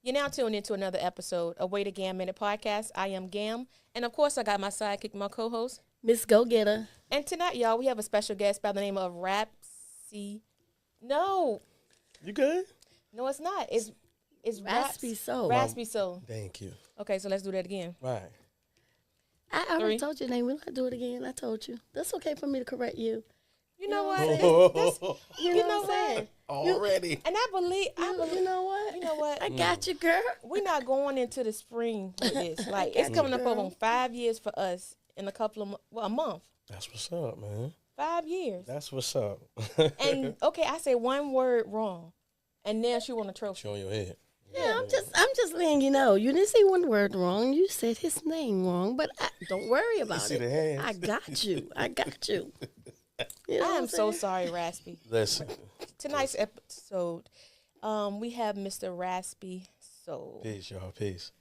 You're now tuned into another episode of Gam and Mz Podcast. I am Gam, and of course, I got my sidekick, my co-host, Mz Gogetta. And tonight, y'all, we have a special guest by the name of Raspy. No, You good? no, it's not. It's Raspy Soul. Raspy Soul. Thank you. Okay, so let's do that again. Right. I already 3. told you your name. We'll not do it again. I told you. That's okay for me to correct you. You know what? You know what I'm saying? Already. And I believe. You know what? You know what? I got you, girl. We're not going into the spring with this. Like it's coming up on 5 years for us in a couple of a month. That's what's up, man. 5 years. That's what's up. And okay, I say one word wrong, and now she want a trophy. Showing your head. Yeah, I'm just letting you know. You didn't say one word wrong. You said his name wrong, but don't worry about see it. the hands. I got you. I got you. You know I what am I'm so saying? sorry, Raspy. Listen. Tonight's episode, we have Mr. Raspy Soul. Peace, y'all. Peace.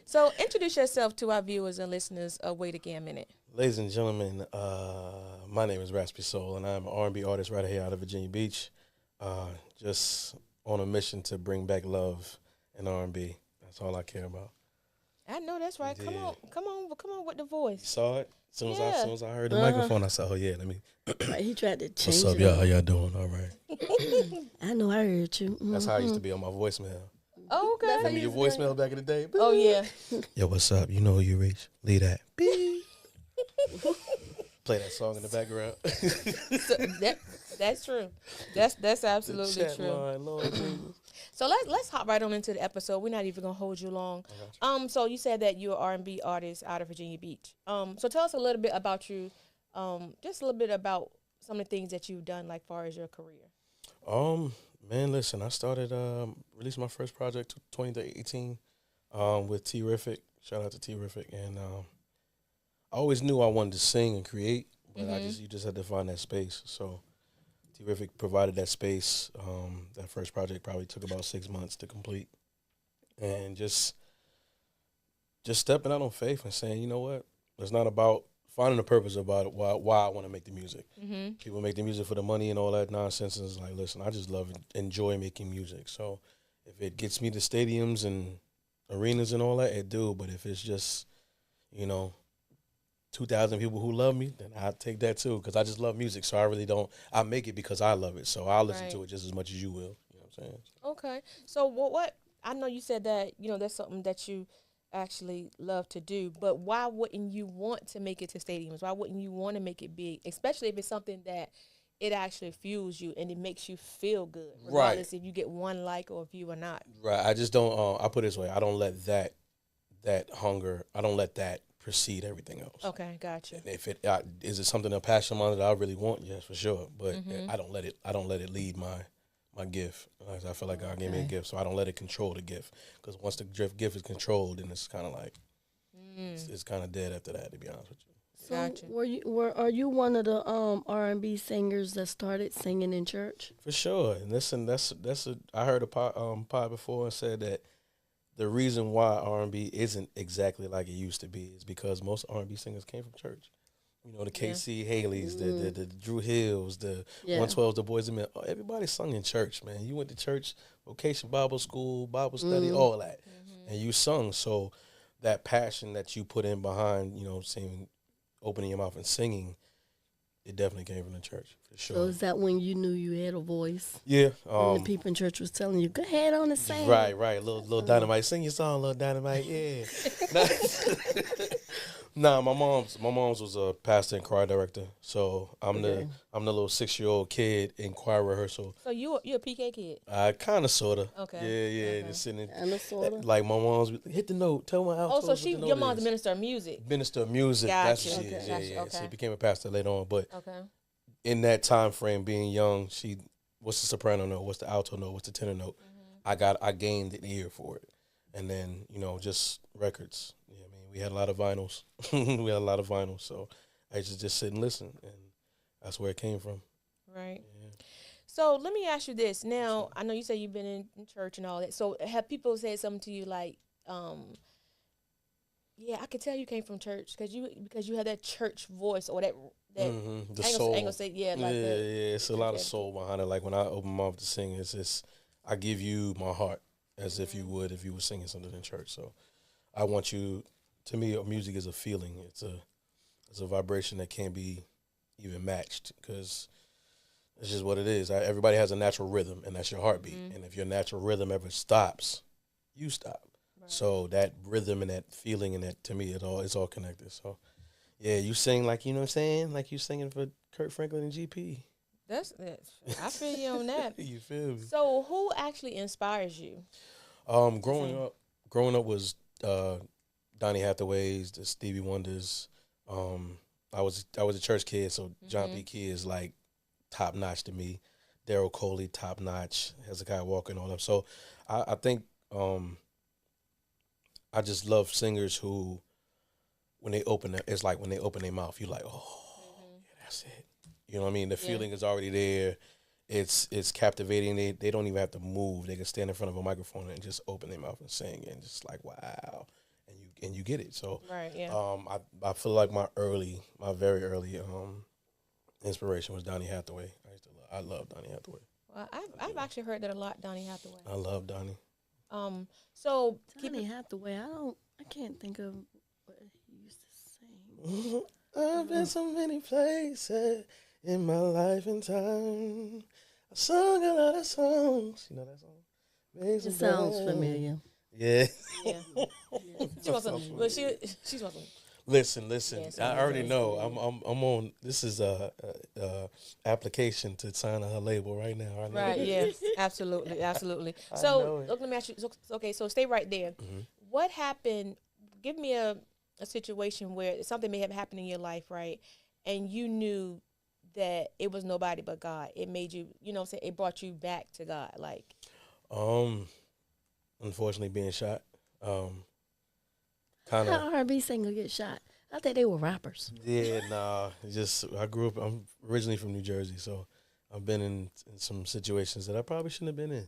So introduce yourself to our viewers and listeners of Wait a Gam Minute. Ladies and gentlemen, my name is Raspy Soul, and I'm an R&B artist right here out of Virginia Beach. Just on a mission to bring back love in R&B. That's all I care about. I know that's right. Indeed. Come on with the You voice. saw it? As soon as I heard the Uh-huh. microphone, I said, oh, yeah, let me. Right, he tried to change What's up, it. y'all? How y'all doing? All right. I know I heard you. That's how I used to be on my voicemail. Oh, okay. Remember your voicemail back in the day? Oh yeah. Yo, what's up? You know who you reach. Leave that. Beep. Play that song in the background. So that's true. That's absolutely Chat true. line, Lord Jesus. So let's hop right on into the episode. We're not even gonna hold you long. So you said that you're an R&B artist out of Virginia Beach. So tell us a little bit about you. Just a little bit about some of the things that you've done, like far as your career. Man, listen, I started released my first project 2018 with T-Rific. Shout out to T-Rific, and I always knew I wanted to sing and create, but you just had to find that space. So T-Rific provided that space. That first project probably took about 6 months to complete, and just stepping out on faith and saying, you know what, it's not about finding a purpose about it, why I want to make the music. Mm-hmm. People make the music for the money and all that nonsense. And it's like, listen, I just enjoy making music. So if it gets me to stadiums and arenas and all that, it do. But if it's just, 2,000 people who love me, then I take that too, because I just love music. So I really don't. I make it because I love it. So I'll listen to it just as much as you will. You know what I'm saying? Okay. So what I know you said that that's something that you actually love to do, but why wouldn't you want to make it to stadiums? Why wouldn't you want to make it big, especially if it's something that it actually fuels you and it makes you feel good, regardless if you get one like or view or not? Right. I just don't. I put it this way. I don't let that hunger. I don't let that precede everything else. Okay, gotcha. And if it is it something, a passion of mine that I really want, yes, for sure. But I don't let it lead my gift. I feel like God gave me a gift, so I don't let it control the gift. Because once the gift is controlled, then it's kind of like it's kind of dead after that. To be honest with you. So Gotcha. are you one of the R&B singers that started singing in church? For sure. And listen, I heard a pod before and said that the reason why R&B isn't exactly like it used to be is because most R&B singers came from church. The KC Haley's, the Drew Hills, the 112s, the Boys and Men. Everybody sung in church, man. You went to church, vocation, Bible school, Bible study, all that. And you sung. So that passion that you put in behind, singing, opening your mouth and singing, it definitely came from the church, for sure. So is that when you knew you had a voice? Yeah. When the people in church was telling you, go ahead on and sing. Right. Little Dynamite. Sing your song, Little Dynamite, yeah. Nah, my mom's was a pastor and choir director. So I'm the little 6-year-old kid in choir rehearsal. So you're a PK kid? Kind of, sort of. Okay. Yeah. Okay. Just sitting Kind of, sort of. like my mom's hit the note, tell my alto. Oh, so your mom's a minister of music. Minister of music. That's what Gotcha. she is. Gotcha. Yeah. Okay. So she became a pastor later on, but Okay. in that time frame, being young, what's the soprano note, what's the alto note, what's the tenor note. I gained an ear for it, and then just records. Yeah, I mean, we had a lot of vinyls. So I used to just sit and listen, and that's where it came from. Right. Yeah. So let me ask you this. Now, I know you say you've been in church and all that. So have people said something to you like, yeah, I could tell you came from church because you had that church voice or that The I soul. ain't gonna say like that. Yeah, it's a lot of soul behind it. Like when I open my mouth to sing, it's just I give you my heart as if you would if you were singing something in church. So I want you. To me, music is a feeling. It's a vibration that can't be even matched because it's just what it is. Everybody has a natural rhythm, and that's your heartbeat. And if your natural rhythm ever stops, you stop. Right. So that rhythm and that feeling and that, to me, it's all connected. So yeah, you sing like, you know what I'm saying, like you singing for Kurt Franklin and GP. That's I feel you on that. You feel me? So who actually inspires you? Growing up was Donny Hathaways, the Stevie Wonders. I was a church kid, so John P. Key is like top notch to me. Daryl Coley, top notch. Hezekiah Walker and all them. So I think I just love singers who, when they open it's like when they open their mouth, you're like, oh, yeah, that's it. You know what I mean? The feeling is already there. It's captivating. They don't even have to move. They can stand in front of a microphone and just open their mouth and sing, and just like, wow, and you get it. So right, yeah. I feel like my very early inspiration was Donny Hathaway. I love Donny Hathaway. Well, I've actually heard that a lot, Donny Hathaway. I love Donny. So Donny Hathaway, I can't think of what he used to sing. I've been so many places in my life and time. I sung a lot of songs. You know that song? It sounds familiar. Yeah. Yeah. She wants some. Well, she's wants some. Listen. Yeah, I already know. I'm on. This is a application to sign her label right now. I know. Right. Yeah. Absolutely. So look, let me ask you. Okay. So stay right there. What happened? Give me a situation where something may have happened in your life, right? And you knew that it was nobody but God. It made you, you know what I'm saying? It brought you back to God. Like, unfortunately being shot. How R&B singer get shot? I thought they were rappers. Yeah, nah. I'm originally from New Jersey, so I've been in some situations that I probably shouldn't have been in.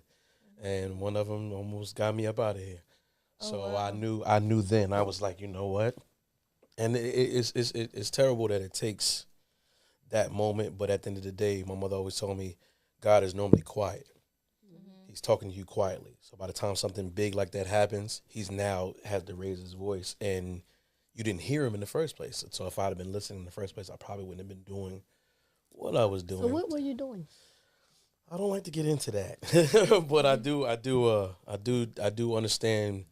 And one of them almost got me up out of here. So wow. I knew then. I was like, you know what? And it's terrible that it takes that moment, but at the end of the day, my mother always told me God is normally quiet. He's talking to you quietly. So by the time something big like that happens, he's now has to raise his voice, and you didn't hear him in the first place. So if I'd have been listening in the first place, I probably wouldn't have been doing what I was doing. So what were you doing? I don't like to get into that, but I do understand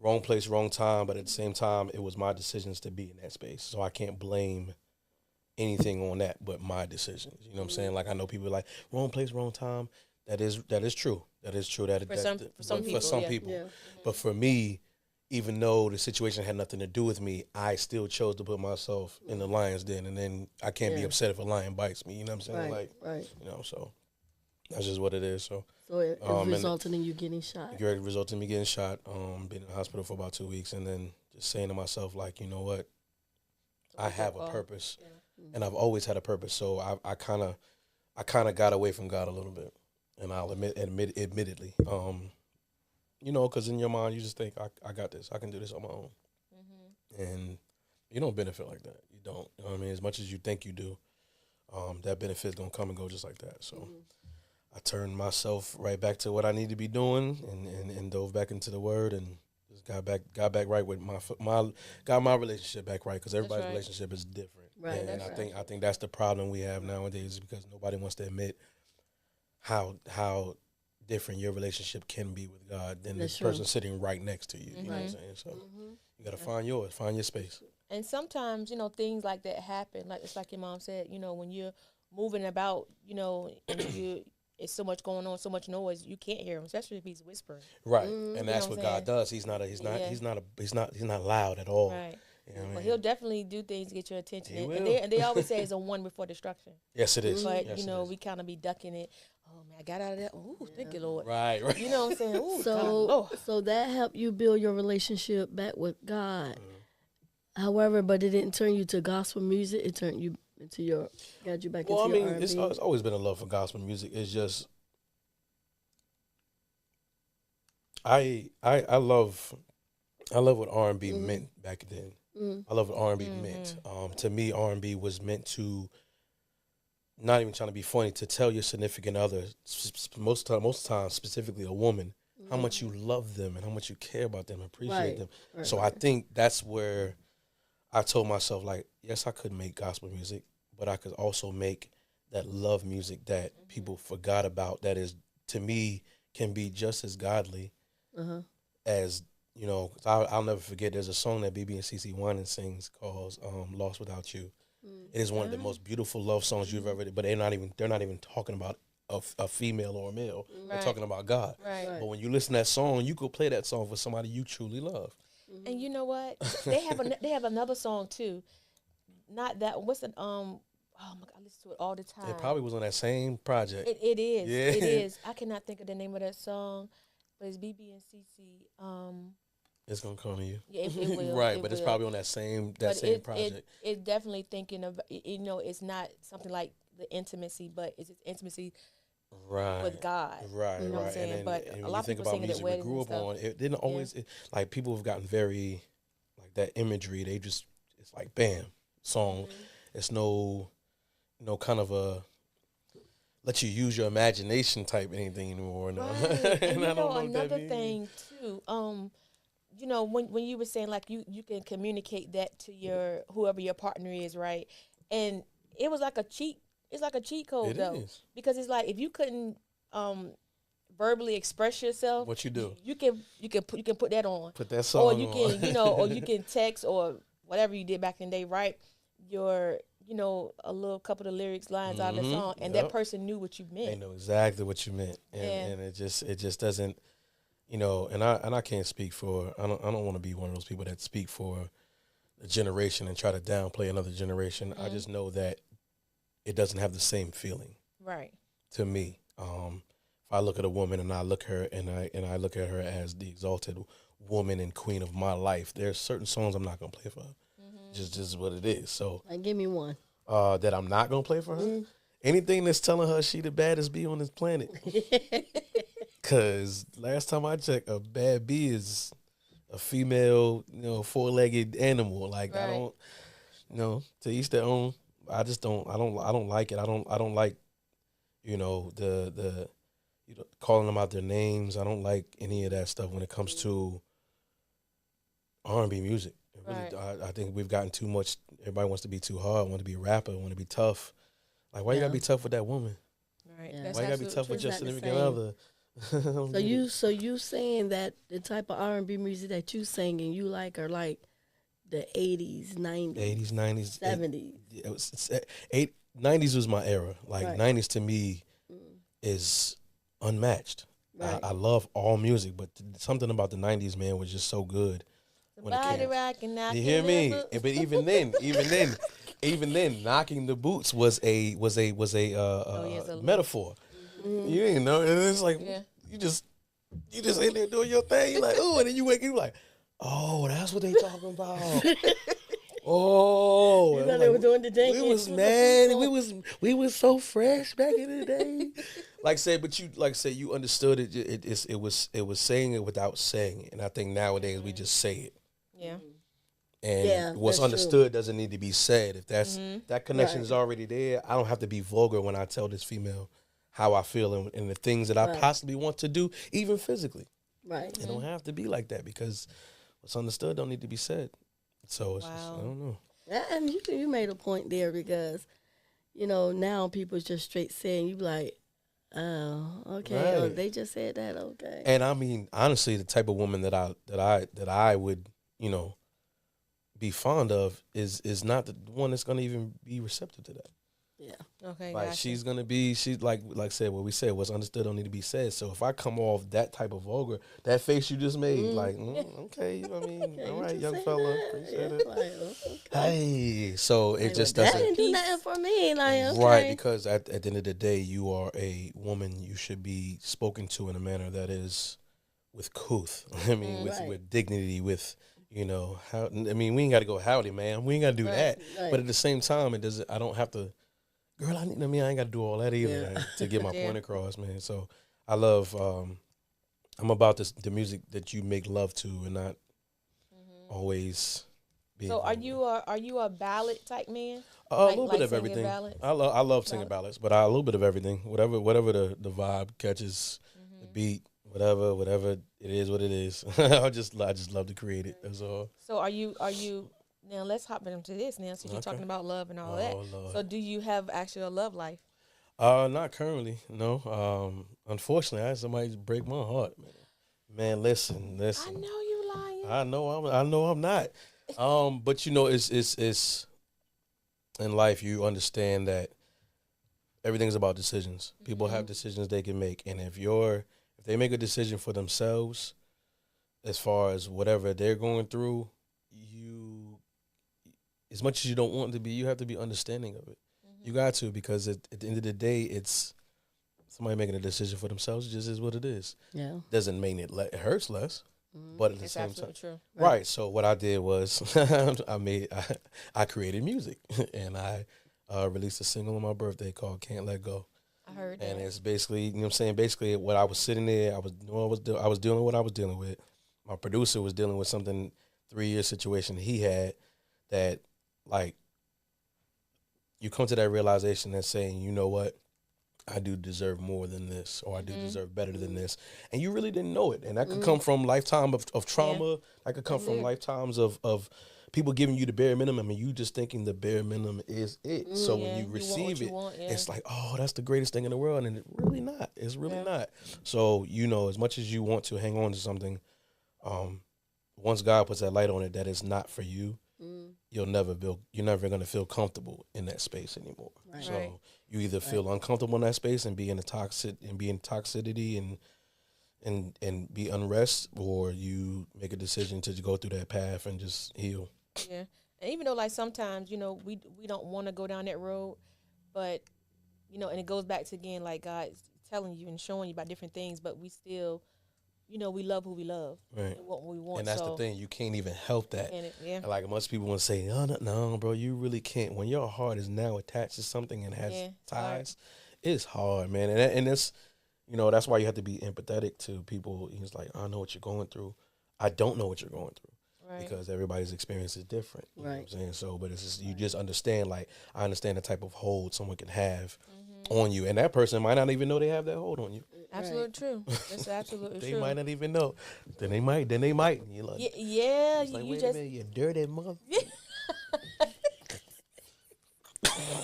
wrong place, wrong time. But at the same time, it was my decisions to be in that space, so I can't blame anything on that but my decisions. You know what I'm saying? Like, I know people are like, wrong place, wrong time. That is true. That is true. For some people. Yeah. But for me, even though the situation had nothing to do with me, I still chose to put myself in the lion's den, and then I can't be upset if a lion bites me. You know what I'm saying? Right. You know, so that's just what it is. So it resulted in you getting shot. It resulted in me getting shot. Been in the hospital for about 2 weeks, and then just saying to myself, like, you know what? I have a purpose, and I've always had a purpose. So I kind of got away from God a little bit, and I'll admittedly, you know, because in your mind you just think, I got this, I can do this on my own, and you don't benefit like that. You don't. You know what I mean? As much as you think you do, that benefit's gonna come and go just like that. So I turned myself right back to what I need to be doing, and dove back into the Word, and just got back right with my relationship back right, because everybody's relationship is different. Right. And I think that's the problem we have nowadays, is because nobody wants to admit how different your relationship can be with God than the person sitting right next to you. You know what I'm saying? So you got to find yours, find your space. And sometimes, you know, things like that happen. Like, it's like your mom said, you know, when you're moving about, you know, and it's so much going on, so much noise, you can't hear him, especially if he's whispering. Right. And that's what God does. He's not loud at all. Right. You know what I mean? Well, he'll definitely do things to get your attention. And they always say it's a one before destruction. Yes, it is. But, yes, you know, we kind of be ducking it. Oh, man, I got out of that. Oh, thank you, Lord. Right. You know what I'm saying? Ooh, so that helped you build your relationship back with God. However, but it didn't turn you to gospel music. It turned you got you back into your R&B. It's always been a love for gospel music. It's just, I love what R&B meant back then. I love what R&B meant. To me, R&B was meant to, not even trying to be funny, to tell your significant other, most of the time, specifically a woman, how much you love them and how much you care about them, appreciate them. Right, So I think that's where I told myself, like, yes, I could make gospel music, but I could also make that love music that people forgot about, that is, to me, can be just as godly as, you know, 'cause I'll never forget, there's a song that BB and CeCe Winans sings called Lost Without You. It is one of the most beautiful love songs you've ever, but they're not even talking about a female or a male. They're talking about God. Right. But when you listen to that song, you go play that song for somebody you truly love. And you know what? They have another song too. Not that. What's it? Oh my God, I listen to it all the time. It probably was on that same project. It is. Yeah. It is. I cannot think of the name of that song, but it's BB and CeCe. It's gonna come to you. Yeah, it will. Right, but it's probably on that same project. It's definitely thinking of, you know, it's not something like the intimacy, but it's just intimacy with God. Right, you know what I'm saying? But a lot of people sing it at weddings and stuff. It didn't always like, people have gotten very like that imagery. They just, it's like bam, song. It's no kind of a let you use your imagination type anything anymore. No. Right. And you know another thing too. You know, when you were saying like you can communicate that to your whoever your partner is, right? And it was like a cheat. It's like a cheat code though, because it's like if you couldn't verbally express yourself, what you do? You can put that on. Put that song or you on. can, you know, or you can text or whatever you did back in the day, right? Your, you know, a little couple of lyrics, lines out of the song, and that person knew what you meant. They know exactly what you meant, and it just doesn't, you know. And I can't speak for. I don't want to be one of those people that speak for a generation and try to downplay another generation. I just know that it doesn't have the same feeling, right? To me, if I look at a woman and I look at her and I look at her as the exalted woman and queen of my life, there's certain songs I'm not gonna play for her. Just what it is. So, like, give me one that I'm not gonna play for her. Anything that's telling her she the baddest bee on this planet. Cause last time I checked, a bad bee is a female, you know, 4-legged animal. Like, I don't, you know, to each their own. I just don't. I don't like it. I don't like, you know, the you know, calling them out their names. I don't like any of that stuff when it comes to R&B music. Really, I think we've gotten too much. Everybody wants to be too hard, want to be a rapper, want to be tough. Like, why you gotta be tough with that woman? Right. Yeah. Why you gotta be tough with your significant other? So you saying that the type of R&B music that you singing you like are like the 80s, 90s, 90s, 70s. 90s was my era. Like 90s to me is unmatched. Right. I love all music, but something about the 90s, man, was just so good. Body rocking, you hear me? But even then, knocking the boots was a metaphor. You didn't know. And it's like you just in there doing your thing. You're like, oh, and then you wake up, you're like, oh, that's what they talking about. Oh, you know, they were doing the dance. We was mad. We was so fresh back in the day. You understood it. It was saying it without saying it, and I think nowadays we just say it. Yeah. And what's understood doesn't need to be said. If that connection is already there, I don't have to be vulgar when I tell this female how I feel and the things that I possibly want to do, even physically. Right. It don't have to be like that because what's understood don't need to be said. So it's just, I don't know. And you made a point there because, you know, now people just straight saying, you be like, oh, okay, Right. oh, they just said that, okay. And I mean, honestly, the type of woman that I would, you know, be fond of is not the one that's going to even be receptive to that. Yeah. Okay. Like gotcha. she's like said, what we said, what's understood don't need to be said. So if I come off that type of vulgar, that face you just made, like, okay, you know what I mean? All right, young fella, appreciate it. Like, Hey, so it just that doesn't. didn't do nothing for me. Like, okay. Right, because at the end of the day, you are a woman. You should be spoken to in a manner that is with couth. I mean, with dignity, with, you know, how. I mean, we ain't got to go howdy, man. We ain't got to do that. Right. But at the same time, it doesn't. I don't have to. Girl, I ain't got to do all that either man, to get my point across, man. So I love. I'm about the music that you make love to, and not always. Being So are you a ballad type man? A little bit of everything. I love singing ballads, but a little bit of everything. Whatever the vibe catches, the beat, whatever it is, what it is. I just love to create it. That's all. So are you now? Let's hop into this now. So you're talking about love and all that. Lord. So do you have actually a love life? Not currently, no. Unfortunately, I had somebody break my heart, man. Man, listen. I know you lying. I know I'm not. But it's in life you understand that everything's about decisions. People have decisions they can make, and if they make a decision for themselves, as far as whatever they're going through, as much as you don't want to be, you have to be understanding of it. You got to, because at the end of the day, it's somebody making a decision for themselves. It just is what it is. Yeah. Doesn't mean it hurts less, but at the same time, true. Right. So what I did was I created music, and I released a single on my birthday called "Can't Let Go." I heard and that. it's basically, you know what I'm saying, basically what I was sitting there, I was dealing with what I was dealing with. My producer was dealing with something 3-year situation he had that, like, you come to that realization and saying, you know what, I do deserve more than this, or I do deserve better than this. And you really didn't know it. And that could come from lifetime of trauma. Yeah. That could come from lifetimes of people giving you the bare minimum, and you just thinking the bare minimum is it. So when you receive it, it's like, oh, that's the greatest thing in the world. And it's really not. It's really not. So, as much as you want to hang on to something, once God puts that light on it that is not for you, you're never going to feel comfortable in that space anymore. Right. So you either feel uncomfortable in that space and be in toxicity and be unrest, or you make a decision to go through that path and just heal. Yeah. And even though, like, sometimes, we don't want to go down that road, but, and it goes back to, again, like, God's telling you and showing you about different things, but we still, we love who we love. Right. And what we want. And that's the thing. You can't even help that. Yeah. Like, most people want to say, no, bro, you really can't. When your heart is now attached to something and has ties, it's hard, man. And it's, that's why you have to be empathetic to people. He's like, I know what you're going through. I don't know what you're going through. Right. Because everybody's experience is different. You know what I'm saying? So, but it's just, you just understand, like, I understand the type of hold someone can have on you. And that person might not even know they have that hold on you. Absolutely true. That's absolutely true. They might not even know. Then they might. You're like, yeah. Like, wait a minute, you dirty mother.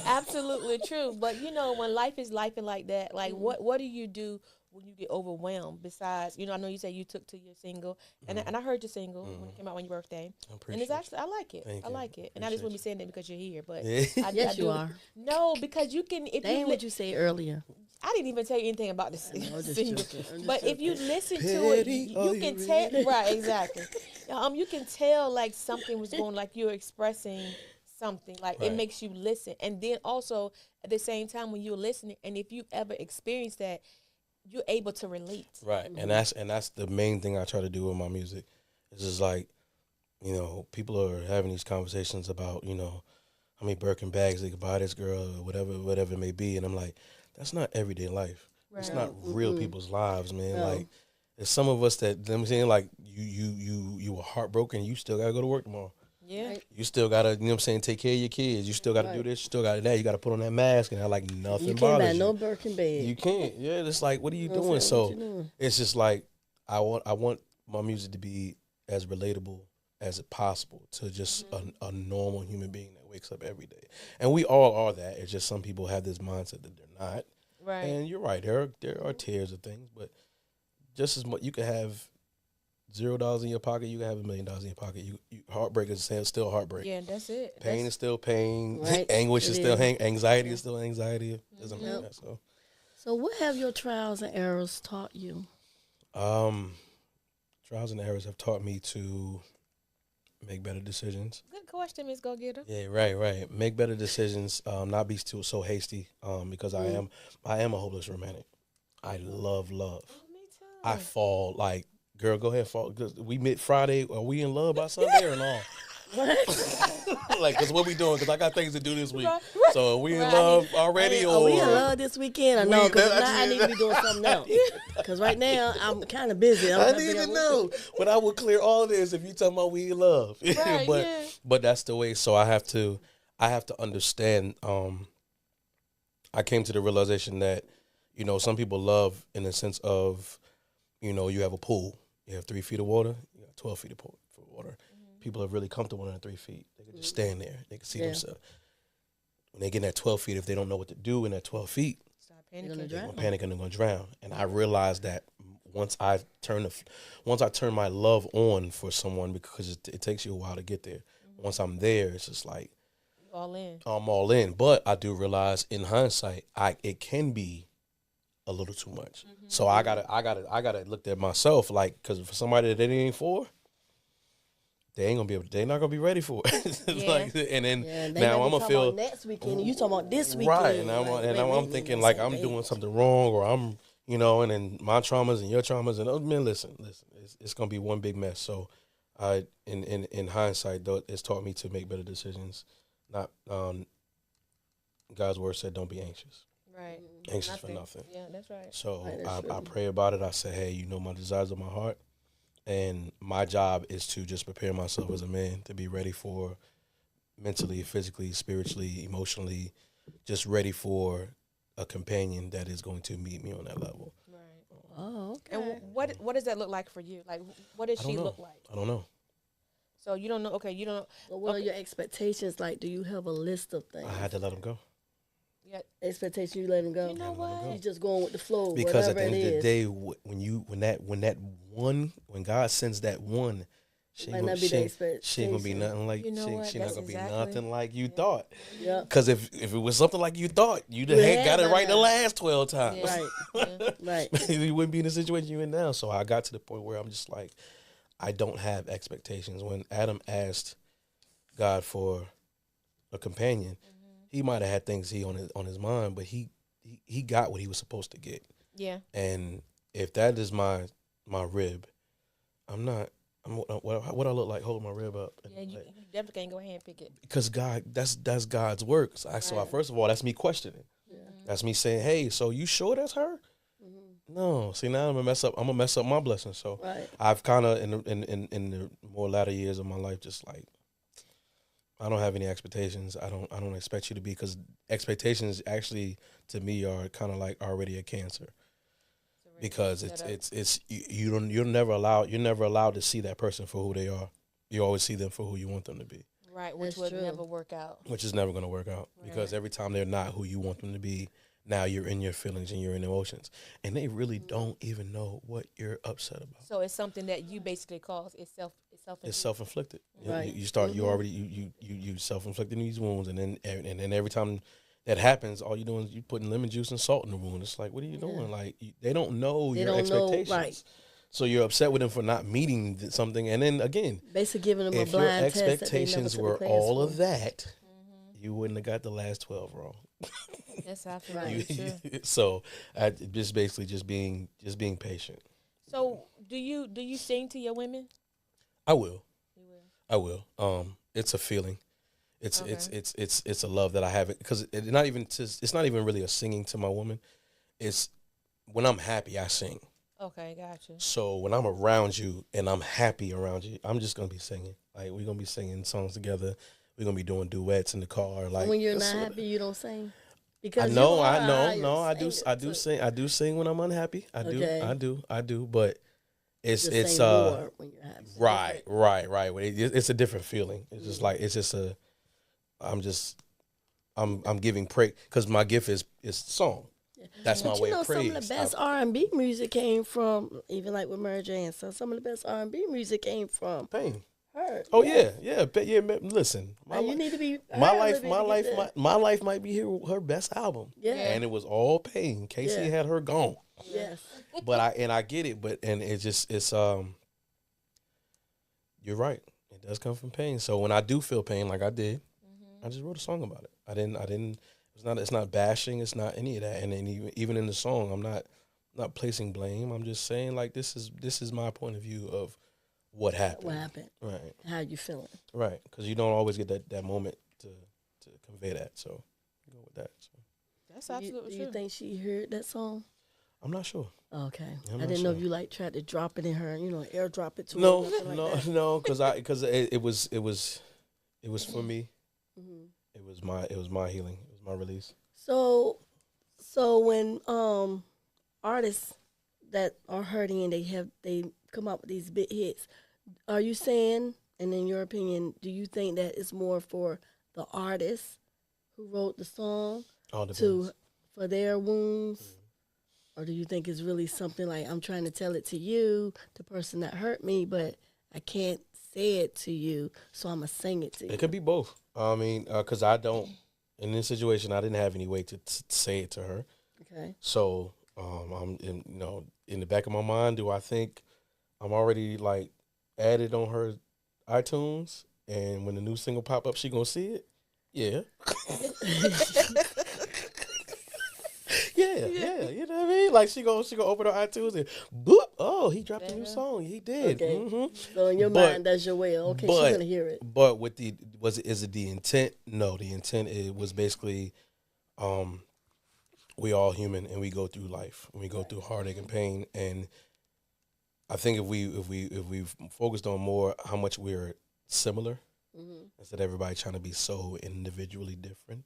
Absolutely true. But, when life is life and like that, like, what do you do when you get overwhelmed? Besides, I know you said you took to your single, and I heard your single when it came out on your birthday, and it's actually I like it. I like it, and I just wouldn't be saying that because you're here, but yes, you are. No, because you can. If you what you say earlier. I didn't even tell you anything about this single, but if you listen to it, you can tell. Right, exactly. You can tell, like, something was going, like, you're expressing something, like it makes you listen, and then also at the same time when you're listening, and if you ever experienced that, you're able to relate. Right. And that's the main thing I try to do with my music. It's just like, people are having these conversations about, how many Birkin bags they could buy this girl or whatever it may be. And I'm like, that's not everyday life. Right. It's not real people's lives, man. No. Like, there's some of us that, I'm saying, like, you were heartbroken, you still gotta go to work tomorrow. Yeah. Right. You still gotta, take care of your kids. You still gotta do this. You still gotta that. You gotta put on that mask, and like nothing bothers you. You can't buy no Birkin bag. You can't. Yeah, it's like, what are you doing? So it's just like I want my music to be as relatable as it possible to just a normal human being that wakes up every day. And we all are that. It's just some people have this mindset that they're not. Right. And you're right. There are tiers of things, but just as much you could have $0 in your pocket, you can have $1 million in your pocket. Heartbreak is still heartbreak. Yeah, that's it. Pain is still pain. Right. Anguish is still anxiety is still anxiety. It doesn't matter. So what have your trials and errors taught you? Trials and errors have taught me to make better decisions. Good question, Mz Gogetta. Yeah, right. Make better decisions. Not be so hasty. Because I am a hopeless romantic. I love love. Oh, me too. I fall like. Girl, go ahead. We met Friday. Are we in love by Sunday or no? Like, because what we doing? Because I got things to do this week. Right. So are we in love already? Are we in love this weekend or no? Because I need to be doing something else. Because right now, I'm kind of busy. I need to know. But I will clear all this if you talking about we in love. Right, but that's the way. So I have to understand. I came to the realization that, some people love in the sense of you know, you have a pool. You have 3 feet of water. You got 12 feet of water. People are really comfortable in 3 feet. They can just stand there. They can see themselves. When they get in that 12 feet, if they don't know what to do in that 12 feet, They're going to panic and they're going to drown. And I realized that once I turn my love on for someone, because it takes you a while to get there. Once I'm there, it's just like all in. I'm all in. But I do realize in hindsight, it can be a little too much. So I gotta look at myself, like, because for somebody that it ain't for, they're not gonna be ready for it. Like, and then now I'm gonna feel next weekend. And you talking about this weekend, right? And I'm thinking like I'm doing something wrong, or I'm, you know, and then my traumas and your traumas, and man, listen, it's gonna be one big mess. So, in hindsight, though, it's taught me to make better decisions. Not God's word said, don't be anxious. Right. Anxious for nothing. Yeah, that's right. So I pray about it. I say, hey, you know my desires of my heart. And my job is to just prepare myself as a man to be ready for mentally, physically, spiritually, emotionally, just ready for a companion that is going to meet me on that level. Right. Oh, okay. And what does that look like for you? Like, what does she look like? I don't know. So you don't know. Okay, you don't. So what are your expectations? Like, do you have a list of things? I had to let him go. Yeah. Expectation, you let him go. You know what? You just going with the flow. Because at the end of the day, when God sends that one, she ain't gonna be nothing like she not gonna be nothing like you thought. Yeah. Because if it was something like you thought, you'd have got it right the last 12 times. Yeah. Right. You wouldn't be in the situation you're in now. So I got to the point where I'm just like, I don't have expectations. When Adam asked God for a companion, he might have had things on his mind, but he got what he was supposed to get. Yeah. And if that is my rib, what I look like holding my rib up. Yeah, you definitely can't go ahead and pick it. Because God, that's God's work. So first of all, that's me questioning. Yeah. That's me saying, hey, so you sure that's her? No. See, now I'm gonna mess up my blessing. So I've kind of in the more latter years of my life, just like, I don't have any expectations. I don't expect you to be, because expectations actually to me are kind of like already a cancer, because you're never allowed to see that person for who they are. You always see them for who you want them to be. Right, which would never work out. Which is never going to work out, because every time they're not who you want them to be, now you're in your feelings and you're in emotions, and they really don't even know what you're upset about. So it's something that you basically cause. It's self-inflicted. Right. You start. You already you self-inflicting these wounds, and then every time that happens, all you're doing is you putting lemon juice and salt in the wound. It's like, what are you doing? Like, they don't know your expectations. Right. So you're upset with them for not meeting something, and then again, basically giving them a blind test. If your expectations were all of that, you wouldn't have got the last 12 wrong. That's absolutely true. So just basically just being patient. So do you sing to your women? I will. You will. I will. It's a feeling. It's a love that I have, because it's not even really a singing to my woman. It's when I'm happy, I sing. Okay, gotcha. So when I'm around you and I'm happy around you, I'm just gonna be singing. Like, we're gonna be singing songs together. We're gonna be doing duets in the car. Like, when you're not happy, you don't sing. Because I know. I do sing. I do sing when I'm unhappy. I do. But it's more when you're happy. Right. It's a different feeling. It's just like, I'm giving praise, because my gift is song. That's my way of praise. Some of the best R&B music came from, even like with Mary J. And some of the best R&B music came from pain. Her. Oh yeah. Listen, you need to be. My life might be her best album. Yeah, and it was all pain. Casey had her gone. Yes, but I get it. But it's you're right. It does come from pain. So when I do feel pain, like I did, I just wrote a song about it. I didn't. It's not bashing. It's not any of that. And then even in the song, I'm not placing blame. I'm just saying, like, this is my point of view of what happened. Right. How you feeling? Right. Because you don't always get that moment to convey that. So go with that. So that's absolutely true. Do you think she heard that song? I'm not sure. Okay. I didn't know if you tried to drop it in her, airdrop it to her. No, because it was for me. Mm-hmm. It was my healing. It was my release. So when artists that are hurting and they come up with these big hits. Are you saying, and in your opinion, do you think that it's more for the artist who wrote the song All depends. for their wounds? Or do you think it's really something like, I'm trying to tell it to you, the person that hurt me, but I can't say it to you, so I'm going to sing it to you? It could be both. I mean, because I don't, in this situation, I didn't have any way to say it to her. Okay. So, in the back of my mind, do I think I'm already, like, added on her iTunes, and when the new single pop up, she going to see it? Yeah. Yeah, you know what I mean? Like she go open her iTunes and boop, oh, he dropped a new song. He did. Okay. Mm-hmm. So in your mind, that's your way. Okay, she's gonna hear it. But is it the intent? No, the intent was basically, we all human and we go through life. We go through heartache and pain, and I think if we focused on more how much we're similar, instead of everybody trying to be so individually different.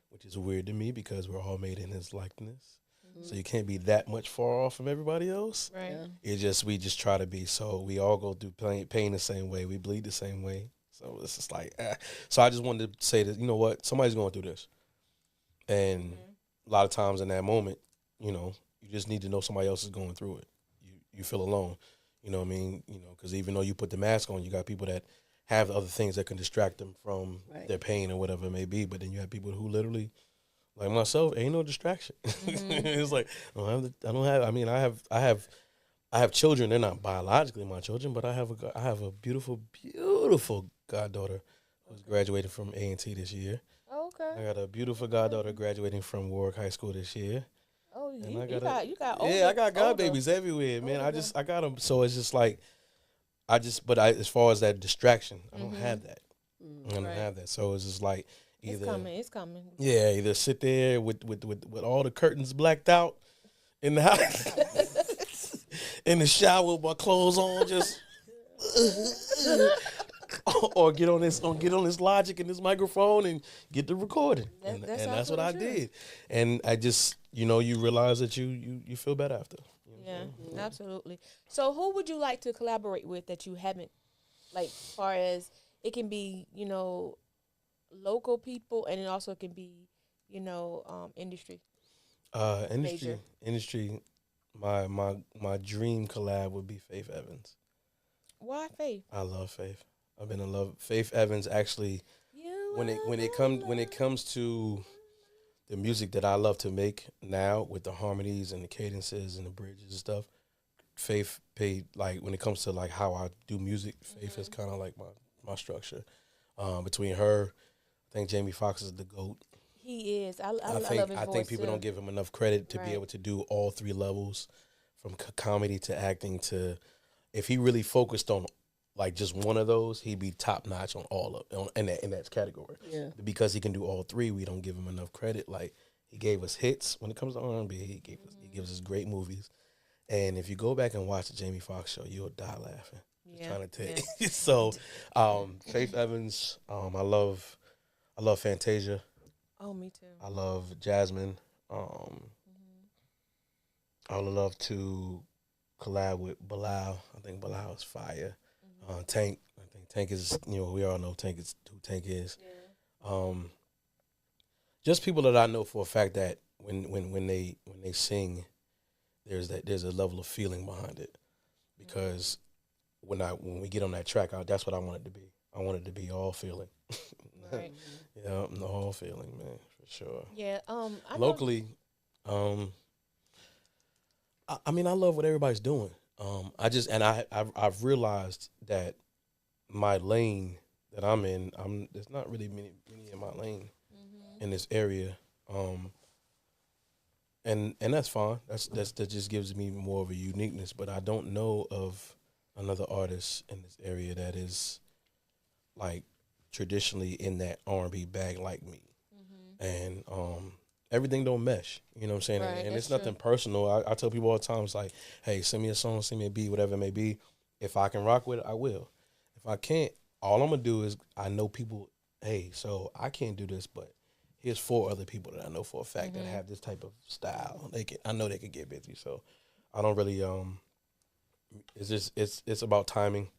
Which is weird to me because we're all made in his likeness. So you can't be that much far off from everybody else. Right. Yeah. We just try to be. So we all go through pain the same way. We bleed the same way. So it's just like, So I just wanted to say that, you know what, somebody's going through this. And a lot of times in that moment, you just need to know somebody else is going through it. You feel alone. You know what I mean? Because even though you put the mask on, you got people that have other things that can distract them from their pain or whatever it may be. But then you have people who literally, like myself, ain't no distraction. It's like I have children. They're not biologically my children, but I have a beautiful, beautiful goddaughter who's graduating from A&T this year. Oh, okay. I got a beautiful goddaughter graduating from Warwick High School this year. Oh, And you got I got godbabies everywhere, man. I got them. So it's just like, as far as that distraction, I don't have that. I don't have that. So it's just like either it's coming. Yeah, either sit there with all the curtains blacked out in the house, in the shower with my clothes on, just or get on this Logic and this microphone and get the recording. And that's what I did. And I just you realize that you feel better after. Yeah, absolutely. So who would you like to collaborate with that you haven't, like, far as it can be, local people, and it also can be, industry? Industry. My dream collab would be Faith Evans. Why Faith? I love Faith. I've been in love. Faith Evans actually. When it comes to the music that I love to make now, with the harmonies and the cadences and the bridges and stuff, Faith paid, like, when it comes to like how I do music, Faith is kind of like my structure. Between her, I think Jamie Foxx is the GOAT. He is. I love his voice. I think people don't give him enough credit to be able to do all three levels, from comedy to acting to. If he really focused on like just one of those, he'd be top notch on all of in that category. Yeah. Because he can do all three, we don't give him enough credit. Like, he gave us hits when it comes to R&B. He gives us great movies. And if you go back and watch the Jamie Foxx show, you'll die laughing. Yeah. Trying to tell you. So, Faith Evans, I love Fantasia. Oh, me too. I love Jasmine. I would love to collab with Bilal. I think Bilal is fire. Tank. I think Tank is, we all know Tank is who Tank is. Yeah. Just people that I know for a fact that when they sing, there's a level of feeling behind it. Because when we get on that track, that's what I want it to be. I want it to be all feeling. Right. Yeah, all feeling, man, for sure. Yeah. Locally, I love what everybody's doing. I've realized that my lane that I'm in, there's not really many in my lane in this area, and that's fine. That just gives me more of a uniqueness. But I don't know of another artist in this area that is like traditionally in that R&B bag like me, and everything don't mesh. You know what I'm saying? Right, and it's nothing personal. I tell people all the time, it's like, hey, send me a song, send me a beat, whatever it may be. If I can rock with it, I will. If I can't, all I'm going to do is, I know people, hey, so I can't do this, but here's 4 other people that I know for a fact that have this type of style. I know they can get busy. So I don't really it's just it's about timing.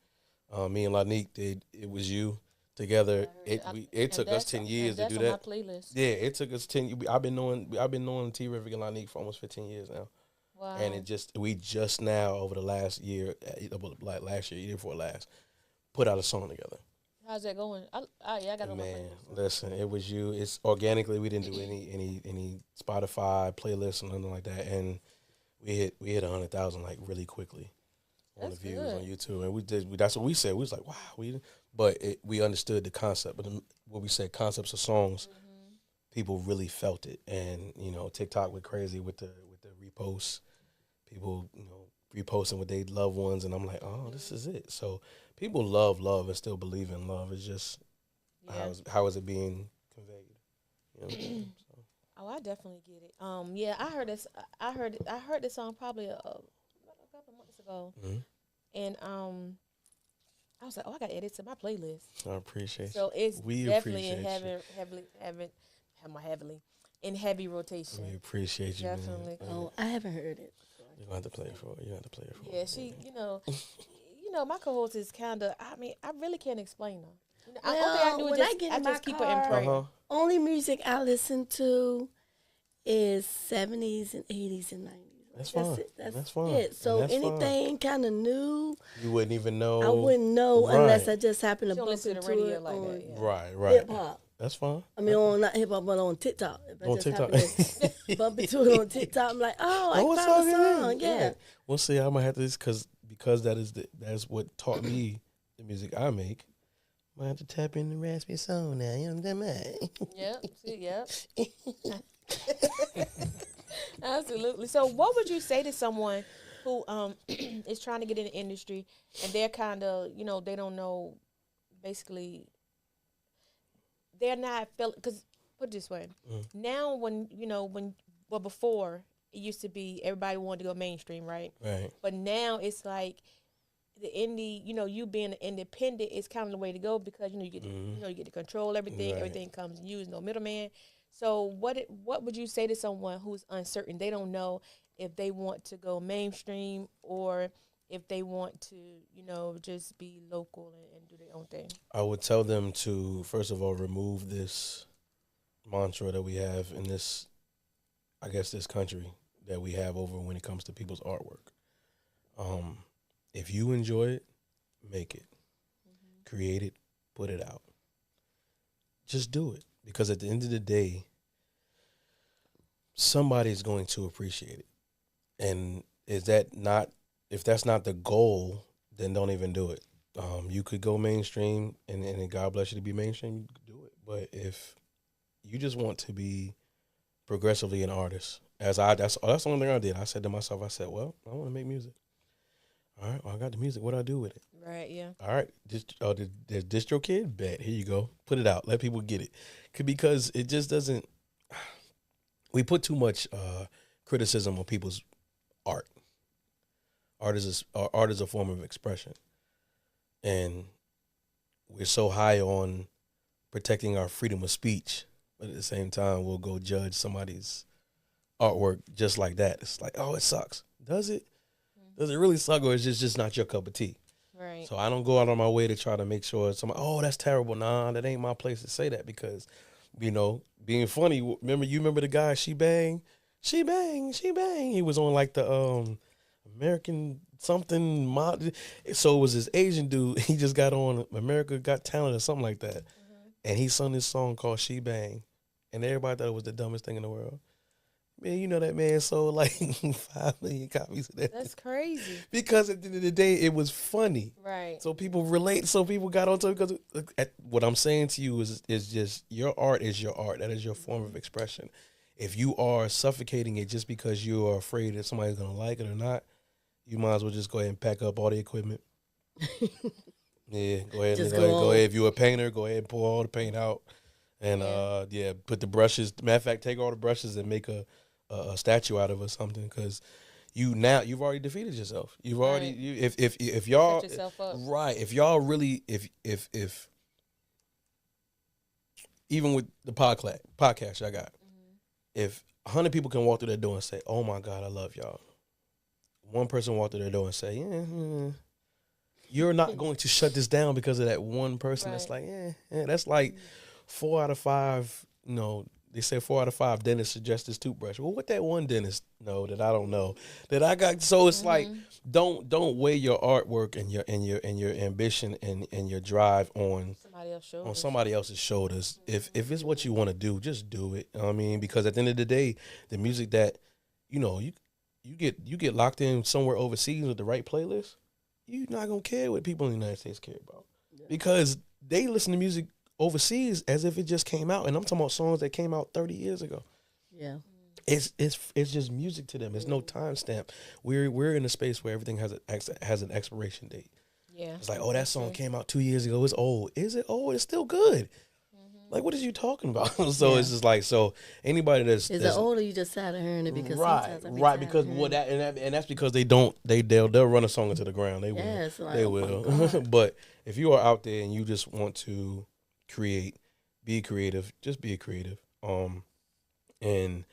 Me and Lanique did it was you together. It took us 10 years to do that. That's on my playlist. Yeah, it took us 10. I've been knowing T Rivik and Lanique for almost 15 years now. Wow. And we just now over the last year, like last year before last, put out a song together. How's that going? I got it on my Man, playlist. listen, it was you. It's organically. We didn't do any Spotify playlists or nothing like that, and we hit 100,000 like really quickly on That's the views good. on YouTube, and we did. That's what we said. We was like, wow, but we understood the concept. But what we said, concepts of songs, people really felt it, and TikTok went crazy with the reposts. People, reposting with their loved ones, and I'm like, oh, this is it. So people love and still believe in love. It's just how is it being conveyed? You know what I mean? So. Oh, I definitely get it. Yeah, I heard this. I heard this song probably a couple months ago, and I was like, oh, I got to add it to my playlist. I appreciate. So it's we definitely in heavy rotation. We appreciate you, Definitely. man. Oh, I haven't heard it. You're gonna have to play it for. Yeah, she, my co-host is kind of. I mean, I really can't explain her. Well, only thing I do when is I get in I my just keep her in car, prayer. Only music I listen to is 70s and 80s and 90s. That's fine. That's fine. it. So that's anything kind of new, you wouldn't even know. I wouldn't know Right. unless I just happen to She don't bump listen to into the radio it like on that. Yeah. Right. hip hop. That's fine. I mean, on not hip hop, but on TikTok. If I On just TikTok. happen to bump into it on TikTok, I'm like, oh, what I found a song is song. it? Yeah. Right. We'll see. I might have to because that's what taught me the music I make. I might have to tap in the Raspy Soul now. You know what I'm saying? Yep. See, yep. Absolutely. So, what would you say to someone who is trying to get in the industry and they're kind of, they don't know, basically, they're not feeling, because put it this way, now before it used to be everybody wanted to go mainstream, right? Right. But now it's like the indie, you being independent is kind of the way to go because you get you get to control everything. Right. Everything comes to you. There's no middleman. So what would you say to someone who's uncertain? They don't know if they want to go mainstream or if they want to, just be local and do their own thing. I would tell them to first of all remove this mantra that we have in this, I guess, this country that we have over when it comes to people's artwork. If you enjoy it, make it, create it, put it out. Just do it, because at the end of the day, somebody's going to appreciate it. And if that's not the goal, then don't even do it. You could go mainstream, and God bless you to be mainstream, you could do it. But if you just want to be progressively an artist, that's the only thing I did. I said to myself, I want to make music. All right, well, I got the music. What do I do with it? Right, yeah. All right, there's Distro Kid? Bet. Here you go. Put it out. Let people get it. Because it just doesn't, we put too much criticism on people's art. Art is a form of expression. And we're so high on protecting our freedom of speech, but at the same time, we'll go judge somebody's artwork just like that. It's like, oh, it sucks. Does it? Does it really suck, or is it just not your cup of tea? Right. So I don't go out on my way to try to make sure somebody, oh, that's terrible. Nah, that ain't my place to say that, because, being funny, you remember the guy, She Bang? She Bang. He was on like the American something mod. So it was this Asian dude. He just got on America Got Talent or something like that. And he sung this song called She Bang. And everybody thought it was the dumbest thing in the world. Man, you know that man sold like 5 million copies of that. That's crazy. Because at the end of the day, it was funny. Right. So people relate. So people got onto it because what I'm saying to you is just your art is your art. That is your form of expression. If you are suffocating it just because you are afraid that somebody's going to like it or not, you might as well just go ahead and pack up all the equipment. Yeah, go ahead. Go ahead. If you're a painter, go ahead and pour all the paint out. And, put the brushes. Matter of fact, take all the brushes and make a statue out of or something, because you've already defeated yourself. You've already if y'all set yourself up. Right, if y'all really if even with the podcast I got, if 100 people can walk through that door and say, "Oh my God, I love y'all," one person walked through the door and say, you're not going to shut this down because of that one person. That's like, that's like 4 out of 5, they say 4 out of 5 dentists suggest this toothbrush. Well, what that one dentist know that I don't know that I got? So it's like, don't weigh your artwork and your ambition and your drive on somebody else's shoulders. If it's what you want to do, just do it. I mean, because at the end of the day, the music that you get locked in somewhere overseas with the right playlist, you're not gonna care what people in the United States care about because they listen to music overseas as if it just came out, and I'm talking about songs that came out 30 years ago. Yeah, it's just music to them. It's no timestamp. We're in a space where everything has an expiration date. Yeah, it's like, oh, that song came out 2 years ago. It's old. Is it old? It's still good. Like, what is you talking about? So it's just like, so anybody that's it old or you just tired of hearing it because because and that's because they'll run a song into the ground. They will. Like, they will. But if you are out there and you just want to create, be creative, just be creative. And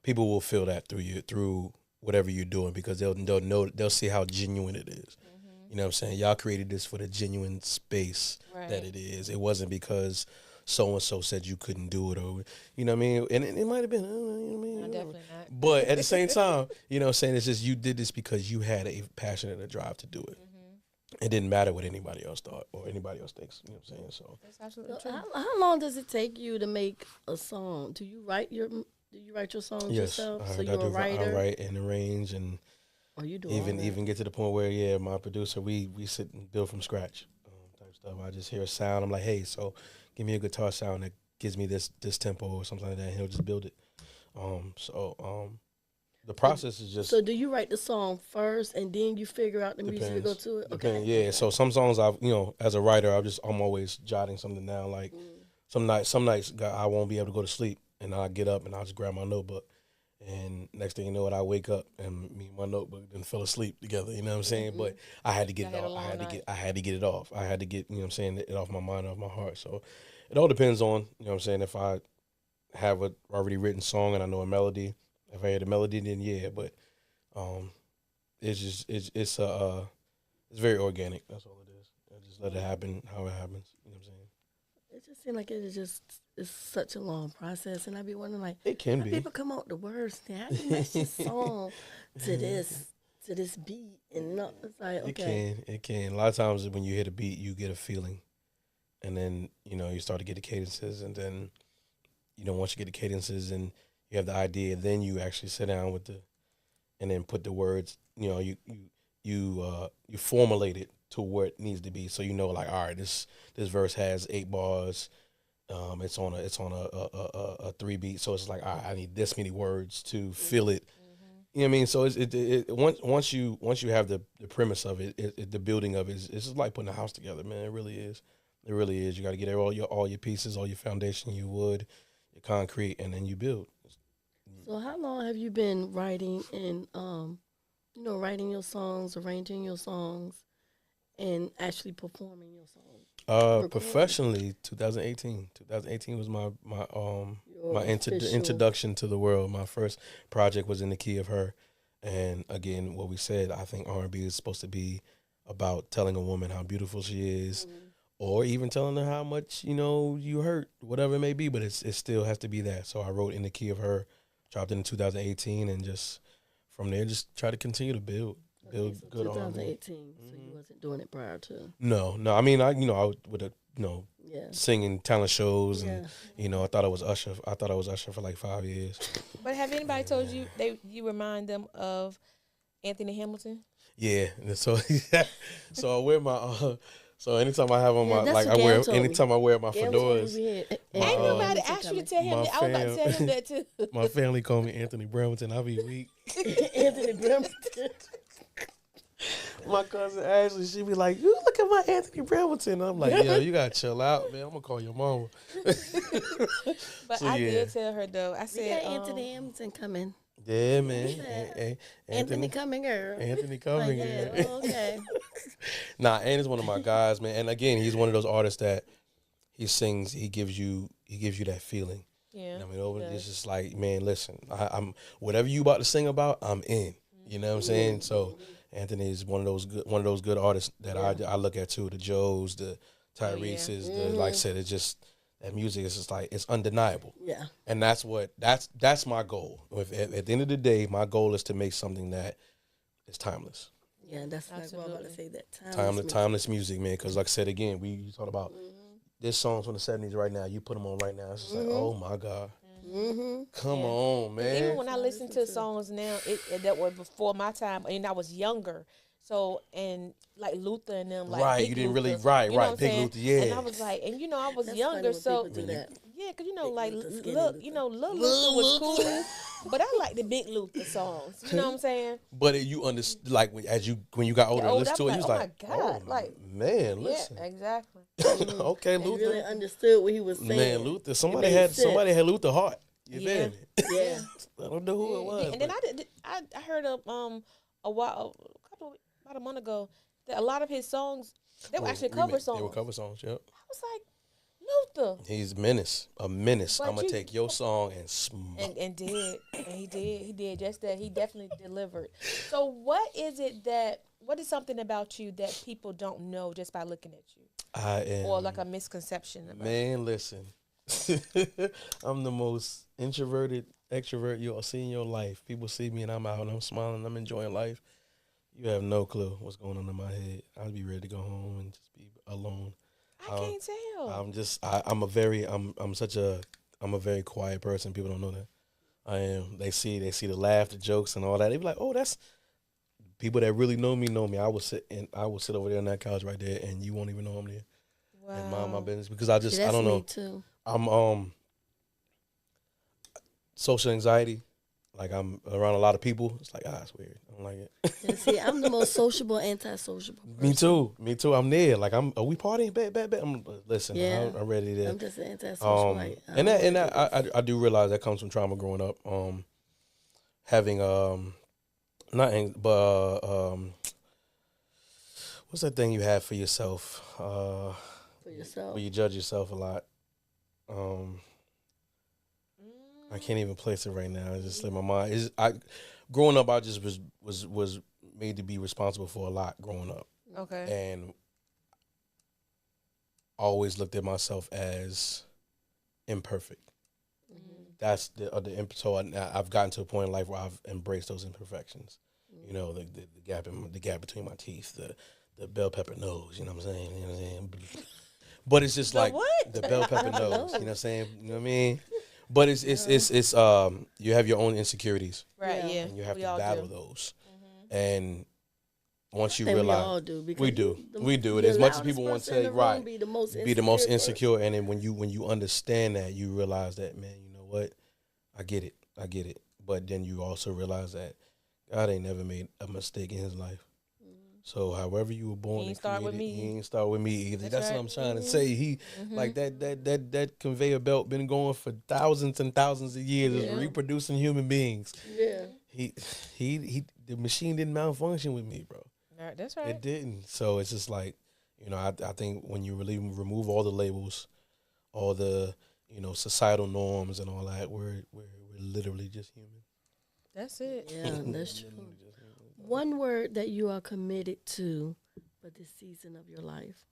people will feel that through whatever you're doing because they'll see how genuine it is. You know what I'm saying? Y'all created this for the genuine space that it is. It wasn't because so-and-so said you couldn't do it, or, you know what I mean? And it might have been, you know what I mean? No, definitely not. But at the same time, you know what I'm saying? It's just you did this because you had a passion and a drive to do it. It didn't matter what anybody else thought or anybody else thinks, you know what I'm saying? So that's absolutely true. How long does it take you to make a song? Do you write your songs yourself? So you're a writer? I write and arrange and you do even get to the point where, my producer, we sit and build from scratch type stuff. I just hear a sound. I'm like, hey, so give me a guitar sound that gives me this tempo or something like that, and he'll just build it. The process is just. So do you write the song first and then you figure out the music to go to it? Okay. Yeah. So some songs as a writer, I'm always jotting something down. Like some nights I won't be able to go to sleep, and I'll get up and I'll just grab my notebook, and next thing you know, I wake up and me and my notebook then fell asleep together. You know what I'm saying? But I had to get it off. I had to get it off. I had to get it off my mind, off my heart. So it all depends on if I have a already written song and I know a melody. If I hear the melody, then yeah. But it's very organic. That's all it is. I just let it happen how it happens. You know what I'm saying? It just seems like it's such a long process, and I be wondering, like, it can be. People come up with the words. How do you match this song to this beat? And not, it's like, okay. It can. A lot of times when you hit a beat, you get a feeling, and then you start to get the cadences, and then once you get the cadences and you have the idea, then you actually sit down and then put the words. You formulate it to where it needs to be. So like, all right, this verse has 8 bars. It's on a 3 beat. So it's like, all right, I need this many words to fill it. You know what I mean? So once you have the premise of it, the building of it, it's just like putting a house together, man. It really is. It really is. You got to get all your pieces, all your foundation, your wood, your concrete, and then you build. So how long have you been writing and writing your songs, arranging your songs, and actually performing your songs? Professionally, 2018. 2018 was my introduction to the world. My first project was In the Key of Her, and again, what we said, I think R&B is supposed to be about telling a woman how beautiful she is, or even telling her how much you hurt, whatever it may be. But it still has to be that. So I wrote In the Key of Her, dropped it in 2018, and just from there, just try to continue to build good 2018. So you wasn't doing it prior to? No. I mean, I would singing talent shows, and I thought I was Usher. For like 5 years. But have anybody told you you remind them of Anthony Hamilton? Yeah. So so I wear my. So anytime I have on anytime I wear my fedoras. Ain't nobody asked you to tell him that. I was about to tell him that too. My family call me Anthony Bremerton. I be weak. Anthony Bremerton. My cousin Ashley, she be like, "You look at my Anthony Bremerton." I'm like, "Yo, you gotta chill out, man. I'm gonna call your mama." But so, I did tell her though. I said, Anthony Hamilton coming. Yeah, man. Anthony coming, girl. Anthony coming, girl. Yeah, okay. Nah, Anthony's one of my guys, man. And again, he's one of those artists that he sings, he gives you that feeling. Yeah. I mean, it's just like, man, listen, I'm whatever you about to sing about, I'm in. You know what I'm saying? So Anthony is one of those good artists that I look at too. The Joes, the Tyrese's, the like I said, it's just that music is just like it's undeniable. Yeah. And that's my goal. At the end of the day, my goal is to make something that is timeless. Yeah, that's like what I'm about to say. That Timeless music, man. Because like I said again, you talk about this songs from the '70s right now. You put them on right now, it's just like, oh my God. Come on, man. Even when I listen to songs now, that were before my time, and I was younger. So, and like Luther and them, like right, Big you didn't Luther, really right, you know right, Big Luther, yeah. And I was like, and I was That's younger, so do that. yeah, because Big like Luther, skinny Lil Luther. Luther was cool, but I like the Big Luther songs. You know what I'm saying? But you understood, like when you got older, and listened to it, you was like, oh my God, like man, listen, yeah, exactly. okay, They Luther, really understood what he was saying. man, Luther, somebody had Luther heart. You feel me? Yeah. I don't know who it was. And then I heard about a month ago that a lot of his songs they were actually cover songs. They were cover songs. Yep. I was like, Luther. He's a menace. But I'm gonna take your song and smoke. And he did just that. He definitely delivered. So what is something about you that people don't know just by looking at you? I am, or like a misconception about man, you? Listen. I'm the most introverted extrovert you'll see in your life. People see me and I'm out and I'm smiling, I'm enjoying life. You have no clue what's going on in my head. I'd be ready to go home and just be alone. I can't tell. I'm a very quiet person. People don't know that. I am. They see the laugh, the jokes and all that. They be like, oh, that's people that really know me. I will sit over there on that couch right there and you won't even know I'm there. Wow. And mind my business because I don't know. Me too. I'm social anxiety. Like I'm around a lot of people. It's like it's weird. I don't like it. Yeah, see, I'm the most sociable, antisociable person. Me too. I'm there. Like are we partying? Bet. Listen, Yeah. I'm ready to. I'm just an antisocial. I do realize that comes from trauma growing up. Having what's that thing you have for yourself? Where you judge yourself a lot. I can't even place it right now. It's just like my mind. Growing up, I just was made to be responsible for a lot growing up. Okay. And always looked at myself as imperfect. Mm-hmm. That's so I've gotten to a point in life where I've embraced those imperfections. Mm-hmm. You know, the gap between my teeth, the bell pepper nose. You know what I'm saying? You know what I'm saying? But it's just like what? the bell pepper nose. You know what I'm saying? You know what I mean? But it's you have your own insecurities, right? Yeah, and you have to battle those. Mm-hmm. And once you realize, we do it as much as people want to say, right? Be the most insecure, and then when you understand that, you realize that, man, you know what? I get it. But then you also realize that God ain't never made a mistake in His life. So however you were born, he ain't start with me. He ain't start with me either. That's right. what I'm trying to say. He like that conveyor belt been going for thousands and thousands of years, reproducing human beings. Yeah. He the machine didn't malfunction with me, bro. That's right. It didn't. So it's just like, I think when you really remove all the labels, all the societal norms and all that, we're literally just human. That's it. Yeah, that's true. One word that you are committed to for this season of your life.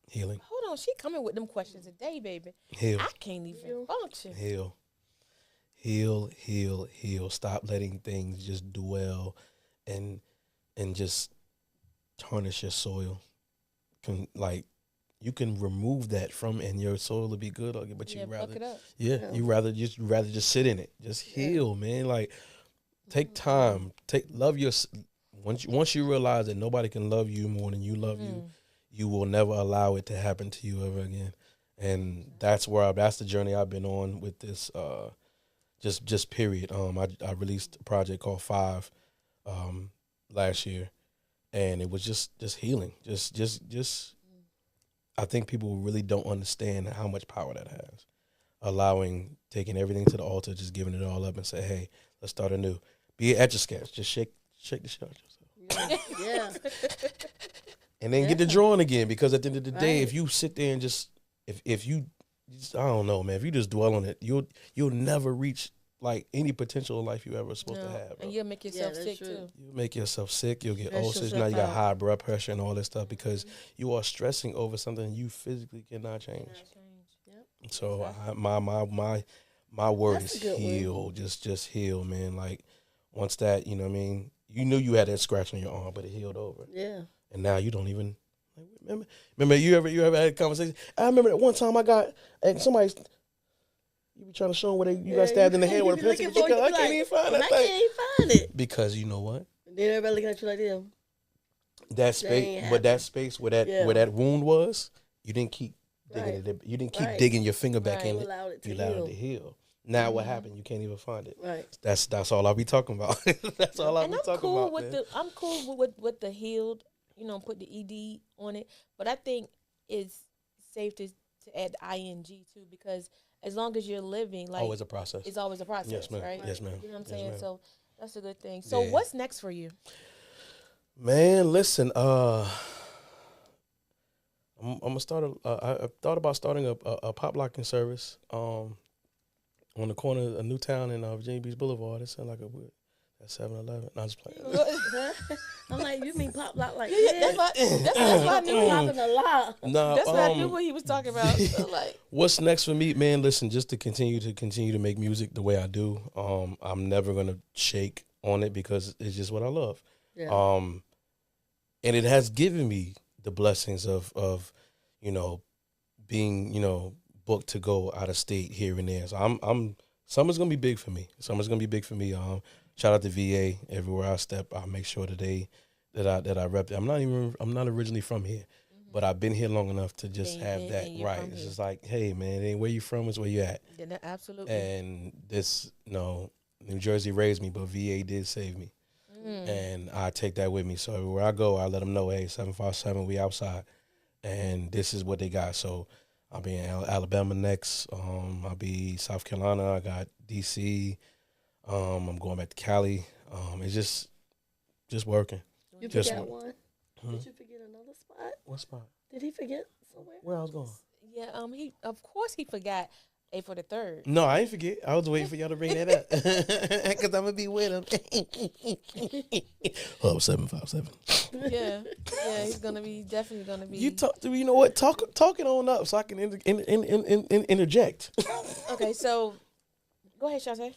Healing. Hold on, she coming with them questions today, baby. Heal. I can't even function. Heal. Stop letting things just dwell and just tarnish your soil. You can remove that from and your soil will be good, but you rather just sit in it. Just heal, man. Like take time. Love your. Once you realize that nobody can love you more than you love you, you will never allow it to happen to you ever again. And that's the journey I've been on with this. Just period. I released a project called 5 last year, and it was just healing. Just. I think people really don't understand how much power that has. Taking everything to the altar, just giving it all up, and say, hey, let's start anew. Be an Etch-a-Sketch. Just shake the shit out of yourself. Yeah. And then get the drawing again, because at the end of the day, if you sit there and if you I don't know, man, if you just dwell on it, you'll never reach like any potential life you ever supposed to have. Bro. And you'll make yourself sick too. You'll make yourself sick. You'll get Stress ulcers. Now yourself you got out. high blood pressure and all this stuff because you are stressing over something you physically cannot change. Yep. So my word That's is a good heal. Just heal, man. Like once that, you know what I mean, you knew you had that scratch on your arm, but it healed over. Yeah. And now you don't even remember you ever had a conversation? I remember that one time I got and somebody you be trying to show them where you got stabbed in the head with a pencil. I can't even find that I thing. can't even find it. Because you know what? Then everybody looking at you like them. That space, but that space where that wound was, you didn't keep digging it. You didn't keep digging your finger back in it. You allowed it to heal. Now what happened? You can't even find it. Right. That's all I'll be talking about. That's all I'll be talking about. I'm cool with the healed. Put the ED on it. But I think it's safe to add the ING too, because as long as you're living, like always a process. It's always a process. Yes, ma'am. Right? Yes, ma'am. You know what I'm Yes, saying? ma'am. So that's a good thing. So what's next for you? Man, listen. I'm gonna start. I thought about starting a pop locking service. On the corner of Newtown and Virginia Beach Boulevard. It sounds like a weird. That's 7-Eleven. No, I'm just playing. I'm like, you mean pop lock like That's what I knew. popping a lot. No, That's what I knew what he was talking about. So like, what's next for me, man? Listen, just to continue to make music the way I do. I'm never gonna shake on it because it's just what I love. Yeah. And it has given me the blessings of being booked to go out of state here and there. So I'm summer's gonna be big for me. Shout out to VA. Everywhere I step, I make sure that I rep it. I'm not originally from here, but I've been here long enough to just have that right. It's just like, hey man, it ain't where you from, it's where you at. Yeah, absolutely. And this, New Jersey raised me, but VA did save me, and I take that with me. So everywhere I go, I let them know, hey, 757, we outside, and this is what they got. So I'll be in Alabama next. I'll be South Carolina. I got DC. I'm going back to Cali. It's just working. You forgot one? Did you forget another spot? What spot? Did he forget somewhere? Where I was going? Yeah, he of course he forgot April the 3rd. No, I ain't forget. I was waiting for y'all to bring that up because I'm gonna be with him. 757. Yeah, he's definitely gonna be. You know what? Talk it on up so I can interject. Okay, so go ahead, Shante.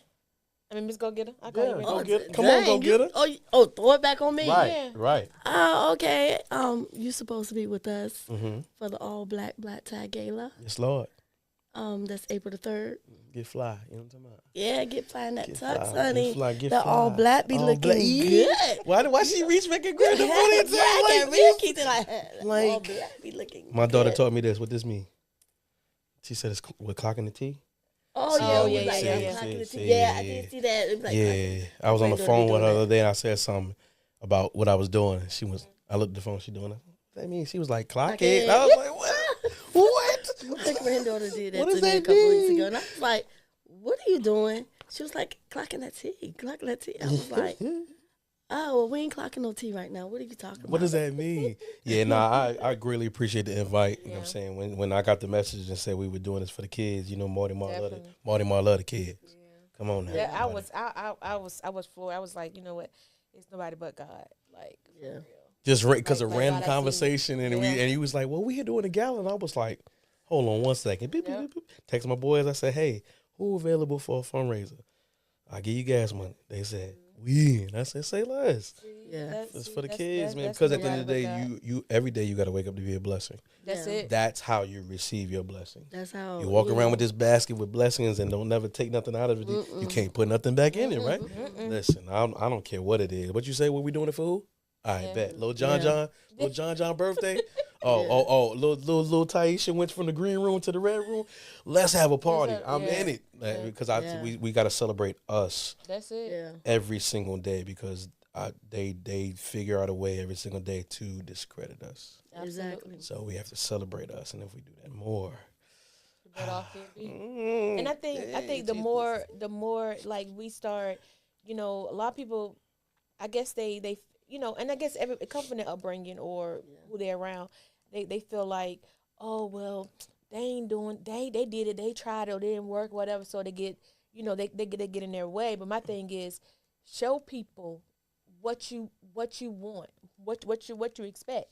Mz Gogetta. I call you right go now. get it. Come on, go get it. Oh, throw it back on me. Right. Oh, okay. You supposed to be with us Mm-hmm. for the all black tie gala. Yes, Lord. That's April the 3rd. Get fly. You know what I'm talking about? Yeah, get fly in that Get tux, fly, honey. get fly, get the fly. all black be All looking black. good. Why she reach back and grab the Yeah, ponytail I like can't this? really keep it all Like, black be looking my daughter good. taught me this. What this mean? She said it's with clocking the T. Oh, Oh, yeah, yeah, like, yeah. clocking the See, T. Yeah, I did see that. It was like, Yeah, I was on the Granddaughter phone be with her doing the other day, and I said something about what I was doing. I looked at the phone. She doing it. What that mean? She was like, "Clock it." I was like, "What? What?" My granddaughter did that What to does me a that couple weeks mean? ago, and I was like, "What are you doing?" She was like, "Clocking that T, clocking that T." I was like, "Oh, well, we ain't clocking no T right now. What are you talking about?" What does that mean? Yeah, I greatly appreciate the invite. You know what I'm saying? When I got the message and said we were doing this for the kids, Marty Mar love the kids. Come on now. Yeah, I was floored. I was like, you know what? It's nobody but God. Like, for real. Just because of Like random God, I see conversation, and he was like, "Well, we here doing a gala," and I was like, "Hold on one second." Beep, beep, beep, beep. Text my boys. I said, "Hey, who available for a fundraiser? I give you gas money." They said, "We." And I said, "Say less." Yeah, It's for the kids, man. Because at the end of the day, you every day you got to wake up to be a blessing. That's Yeah. it. That's how you receive your blessing. that's how You walk around with this basket with blessings and don't never take nothing out of it. You can't put nothing back in it, right? Listen, I don't care what it is. What you say? What we doing it for? Who? I bet. Little John birthday. Little Taisha went from the green room to the red room. Let's have a party. I'm in it because we got to celebrate us. That's it. Yeah, Every single day because they figure out a way every single day to discredit us. exactly. So we have to celebrate us, and if we do that more, better off it be. And I think the more like we start, a lot of people, I guess they and I guess it comes from their upbringing or who they're around. They feel like, oh well, they ain't doing they did it, they tried it, or it didn't work, whatever. So they get you know, they get in their way. But my thing is, show people what you want, what you expect.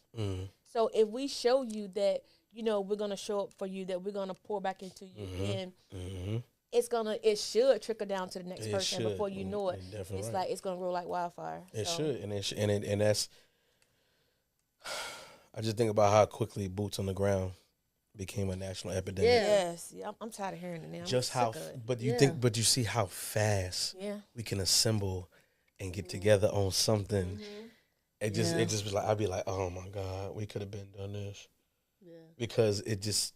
So if we show you that, you know, we're gonna show up for you, that we're gonna pour back into you, and it should trickle down to the next person. Before you know it, it's like it's gonna roll like wildfire. It should, and that's. I just think about how quickly boots on the ground became a national epidemic. Yes, I'm tired of hearing it now. Just how, but you see how fast we can assemble and get together on something. It just was like, I'd be like, oh my God, we could have been done this. Yeah. Because it just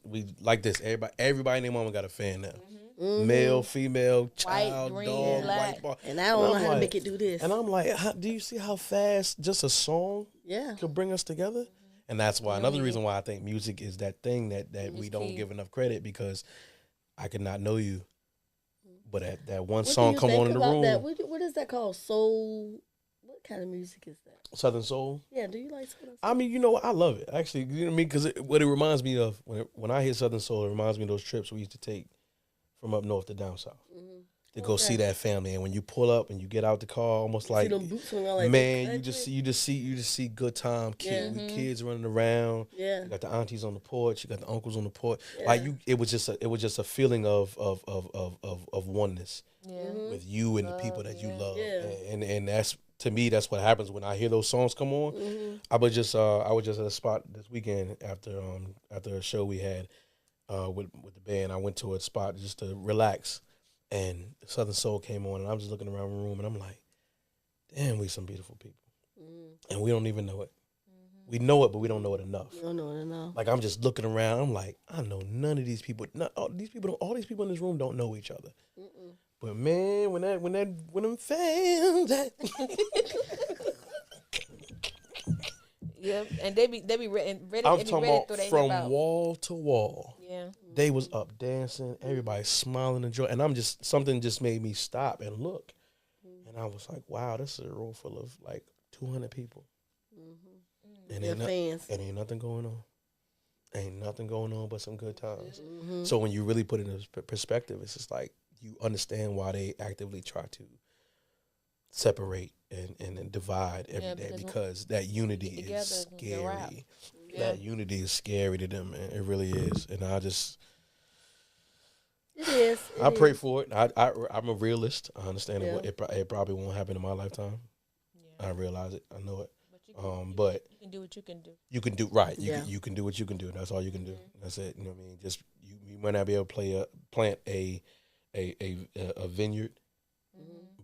we like this. Everybody in their mama got a fan now. Male, female, child, white, dog, green, white bar. And I don't know how to make it do this. And I'm like, do you see how fast just a song could bring us together? And that's why another reason why I think music is that thing that we don't give enough credit, because I could not know you, but that one song come on in the room. What is that called? Soul. What kind of music is that? Southern soul. Yeah, do you like Southern soul? I mean, you know what? I love it. Actually, you know what I mean? Because what it reminds me of, when I hear Southern soul, it reminds me of those trips we used to take from up north to down south to go see that family. And when you pull up and you get out the car, almost like, them boots on, like, man, you just see good time, kids running around. Yeah, you got the aunties on the porch, you got the uncles on the porch. Like it was just a feeling of oneness with you and the people that you love. And that's, to me, that's what happens when I hear those songs come on. I was just at a spot this weekend after a show we had with the band. I went to a spot just to relax, and Southern Soul came on, and I'm just looking around the room, and I'm like, damn, we some beautiful people, and we don't even know it. We know it, but we don't know it enough. We don't know it enough. Like, I'm just looking around, I'm like, I know none of these people. All these people in this room don't know each other. But man, when them fans, and they be ready. I'm talking about from wall to wall. Yeah, they was up dancing, everybody smiling and joy, and something just made me stop and look, and I was like, wow, this is a room full of like 200 people, and ain't nothing going on. Ain't nothing going on but some good times. So when you really put it in perspective, it's just like, you understand why they actively try to separate and divide every day, because that unity is scary. That unity is scary to them, and it really is. And it is. I pray for it. I'm a realist. I understand it probably won't happen in my lifetime. I realize it. I know it. But you can do what you can do. You can do right. You can do what you can do. That's all you can do. That's it. You know what I mean? Just you might not be able to plant a vineyard,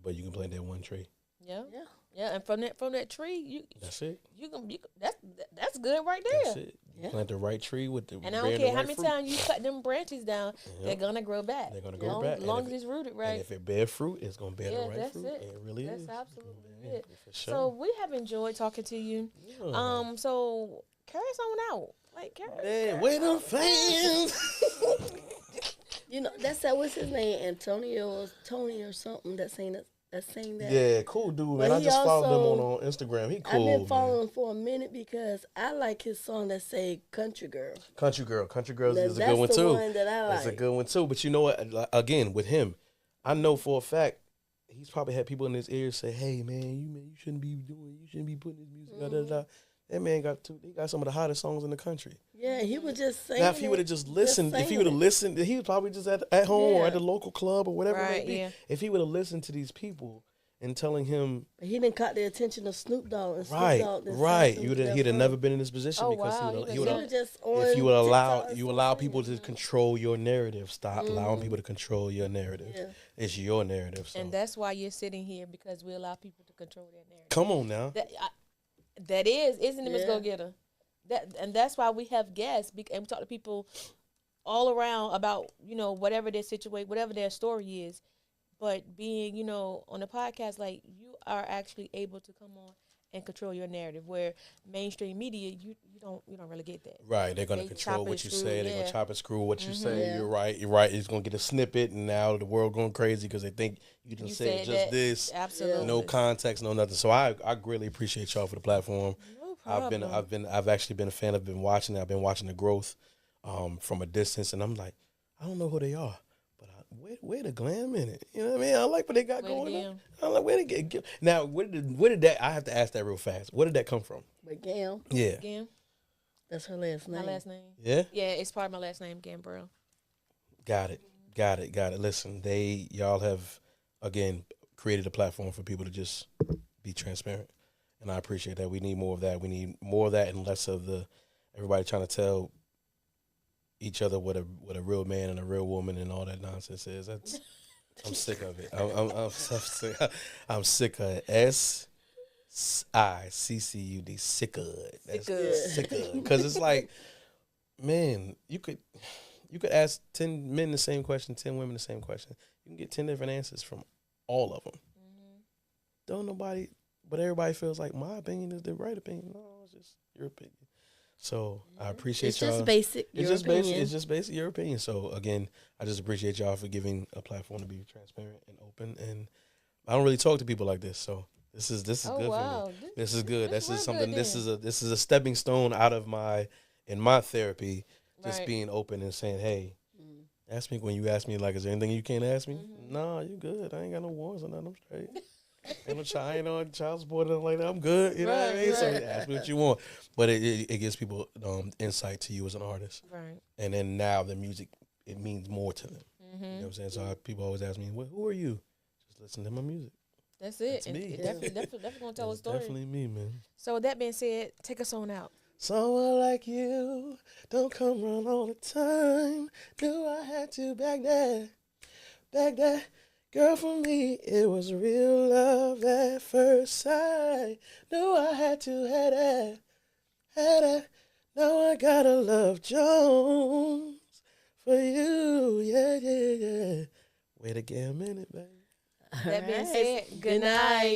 but you can plant that one tree. Yeah, and from that tree, that's it. That's good right there. That's it. You plant the right tree with the. And I don't care how many times you cut them branches down, they're gonna grow back. They're gonna grow back as long as it's rooted right. And if it bear fruit, it's gonna bear the right fruit. It really is. That's absolutely it. Sure. So we have enjoyed talking to you. So carry someone out, like carry. Where them fans? You know, that's that. What's his name? Tony or something. That's saying that. Yeah, cool dude, man. I just followed him on Instagram. He cool. I've been following him for a minute because I like his song that say "Country Girl." Country Girl is a good one too. That's the one that I like. It's a good one too. But you know what? Again, with him, I know for a fact he's probably had people in his ears say, "Hey, man, you shouldn't be putting this music out." Da. That man got some of the hottest songs in the country. Yeah, he was just saying. Now, if he would have just listened, he was probably just at home or at the local club or whatever it may be. Yeah. If he would have listened to these people and telling him, but he didn't caught the attention of Snoop Dogg. And right. He'd have never been in this position because he would have. If you would allow people to control your narrative, stop allowing people to control your narrative. Yeah. It's your narrative. So. And that's why you're sitting here, because we allow people to control their narrative. Come on now. Isn't it, Mz Gogetta? And that's why we have guests, and we talk to people all around about, whatever their situation, whatever their story is. But being, on the podcast, like, you are actually able to come on and control your narrative, where mainstream media, you don't really get that. Right. They're gonna control what you say. They're gonna chop and screw what you say. Yeah. You're right. It's gonna get a snippet, and now the world going crazy because they think you just say just this. Absolutely. No context, no nothing. So I greatly appreciate y'all for the platform. No problem. I've actually been a fan. I've been watching it. I've been watching the growth from a distance, and I'm like, I don't know who they are, wait a glam minute. You know what I mean? I like what they got Wait going again. on. I like where they get. Now, where did that? I have to ask that real fast. Where did that come from? But Gam, Yeah. Gam. that's her last name. My last name. Yeah. Yeah, it's part of my last name, Gambrell. Got it. Listen, y'all have again created a platform for people to just be transparent, and I appreciate that. We need more of that. We need more of that and less of the everybody trying to tell each other what a real man and a real woman and all that nonsense is. I'm sick of it. I'm sick of it. SICCUD. Sick of it. That's sick of it. Because it's like, man, you could ask 10 men the same question, 10 women the same question. You can get 10 different answers from all of them. Don't nobody, but everybody feels like my opinion is the right opinion. No, it's just your opinion. So I appreciate y'all. It's just basic. It's your just opinion. basic. It's just basic your opinion. So again, I just appreciate y'all for giving a platform to be transparent and open. And I don't really talk to people like this, so this is good for me. This is good. This is something. This is a stepping stone out of my therapy. Just being open and saying, hey, ask me when you ask me, like, is there anything you can't ask me? No, you good. I ain't got no wars or nothing. I'm straight. Ain't no child support or nothing like that. I'm good. You know what I mean? So ask me what you want. But it gives people insight to you as an artist. Right. And then now the music, it means more to them. You know what I'm saying? So people always ask me, well, who are you? Just listen to my music. That's it. That's me. Definitely gonna tell a story. Definitely me, man. So with that being said, take us on out. Someone like you don't come around all the time. Knew I had to back that. Girl, for me, it was real love at first sight. Knew I had to have that. Now I gotta love Jones for you, yeah. Wait a minute, baby. That being said, good night.